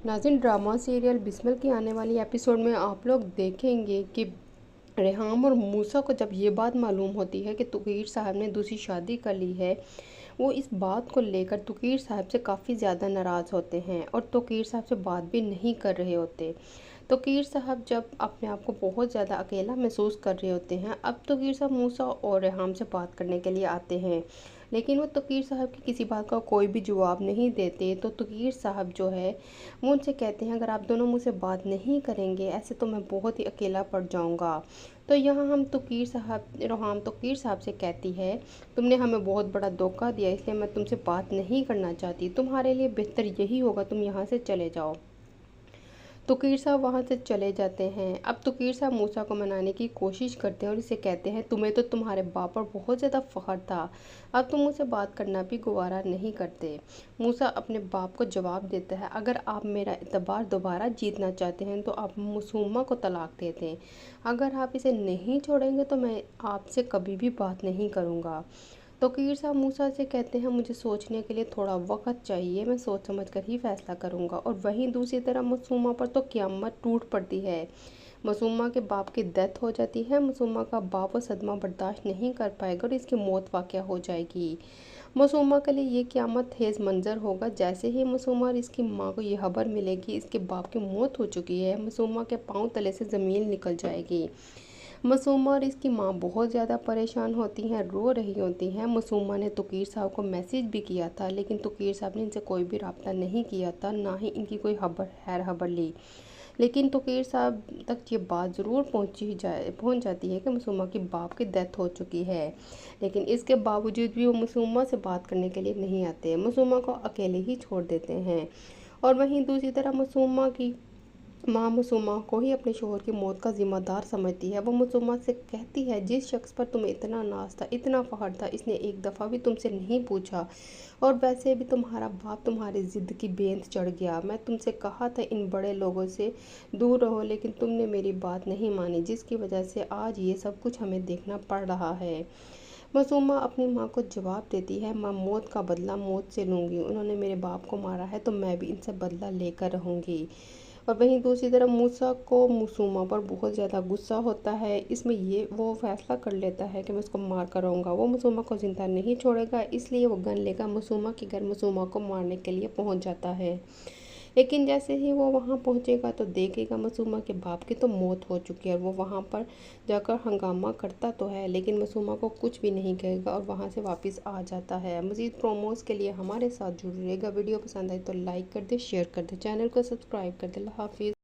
नाज़रीन, drama serial Bismil की आने वाली एपिसोड में आप लोग देखेंगे कि रेहाम और मूसा को जब ये बात मालूम होती है कि तुकीर साहब ने दूसरी शादी कर ली है, वो इस बात को लेकर तुकीर साहब से काफ़ी ज़्यादा नाराज़ होते हैं और तुकीर साहब से बात भी नहीं कर रहे होते। तुकीर साहब जब अपने आप को बहुत ज़्यादा अकेला महसूस कर रहे होते हैं, अब तुकीर साहब मूसा और रेहाम से बात करने के लिए आते हैं, लेकिन वो तुकीर साहब की किसी बात का कोई भी जवाब नहीं देते। तो तुकीर साहब जो है वो उनसे कहते हैं, अगर आप दोनों मुझसे बात नहीं करेंगे ऐसे तो मैं बहुत ही अकेला पड़ जाऊंगा। तो यहाँ हम तुकीर साहब रोहाम तुकीर साहब से कहती है, तुमने हमें बहुत बड़ा धोखा दिया, इसलिए मैं तुमसे बात नहीं करना चाहती, तुम्हारे लिए बेहतर यही होगा तुम यहाँ से चले जाओ। तुकीर साहब वहाँ से चले जाते हैं। अब तुकीर साहब मूसा को मनाने की कोशिश करते हैं और इसे कहते हैं, तुम्हें तो तुम्हारे बाप पर बहुत ज़्यादा फ़ख्र था, अब तुम मुझसे बात करना भी गवारा नहीं करते। मूसा अपने बाप को जवाब देता है, अगर आप मेरा एतबार दोबारा जीतना चाहते हैं तो आप मसूमा को तलाक दे दें, अगर आप इसे नहीं छोड़ेंगे तो मैं आपसे कभी भी बात नहीं करूँगा। तो कीर साहब मूसा से कहते हैं, मुझे सोचने के लिए थोड़ा वक्त चाहिए, मैं सोच समझ कर ही फैसला करूंगा। और वहीं दूसरी तरफ मसूमा पर तो क़यामत टूट पड़ती है। मसूमा के बाप की डेथ हो जाती है। मसूमा का बाप वो सदमा बर्दाश्त नहीं कर पाएगा और इसकी मौत वाक़या हो जाएगी। मसूमा के लिए ये क़यामत खेज़ मंजर होगा। जैसे ही मसूमा और इसकी माँ को ये खबर मिलेगी इसके बाप की मौत हो चुकी है, मसूमा के पाँव तले से ज़मीन निकल जाएगी। मसूमा और इसकी माँ बहुत ज़्यादा परेशान होती हैं, रो रही होती हैं। मसूमा ने तुकीर साहब को मैसेज भी किया था, लेकिन तुकीर साहब ने इनसे कोई भी रब्ता नहीं किया था, ना ही इनकी कोई खैर खबर ली। लेकिन तुकीर साहब तक ये बात ज़रूर पहुंच जाती है कि मसूमा की बाप की डेथ हो चुकी है, लेकिन इसके बावजूद भी वो मसूमा से बात करने के लिए नहीं आते, मसूमा को अकेले ही छोड़ देते हैं। और वहीं दूसरी तरफ मसूमा की माँ मसूमा को ही अपने शोहर की मौत का ज़िम्मेदार समझती है। वो मसूमा से कहती है, जिस शख्स पर तुम्हें इतना नाज था, इतना फ़ख्र था, इसने एक दफ़ा भी तुमसे नहीं पूछा, और वैसे भी तुम्हारा बाप तुम्हारी ज़िद की बेंत चढ़ गया। मैं तुमसे कहा था इन बड़े लोगों से दूर रहो, लेकिन तुमने मेरी बात नहीं मानी, जिसकी वजह से आज ये सब कुछ हमें देखना पड़ रहा है। मसूमा अपनी माँ को जवाब देती है, मैं मौत का बदला मौत से लूँगी, उन्होंने मेरे बाप को मारा है तो मैं भी इनसे बदला लेकर रहूँगी। और वहीं दूसरी तरफ मूसा को मसूमा पर बहुत ज़्यादा गुस्सा होता है। इसमें ये वो फैसला कर लेता है कि मैं उसको मार कर रहूँगा, वो मसूमा को ज़िंदा नहीं छोड़ेगा, इसलिए वो गन लेकर मसूमा के घर मसूमा को मारने के लिए पहुँच जाता है। लेकिन जैसे ही वो वहाँ पहुँचेगा तो देखेगा मसूमा के बाप की तो मौत हो चुकी है, और वो वहाँ पर जाकर हंगामा करता तो है, लेकिन मसूमा को कुछ भी नहीं कहेगा और वहाँ से वापस आ जाता है। मज़ीद प्रोमोज़ के लिए हमारे साथ जुड़ रहेगा। वीडियो पसंद आए तो लाइक कर दे, शेयर कर दे, चैनल को सब्सक्राइब कर दे। अल्लाह हाफिज़।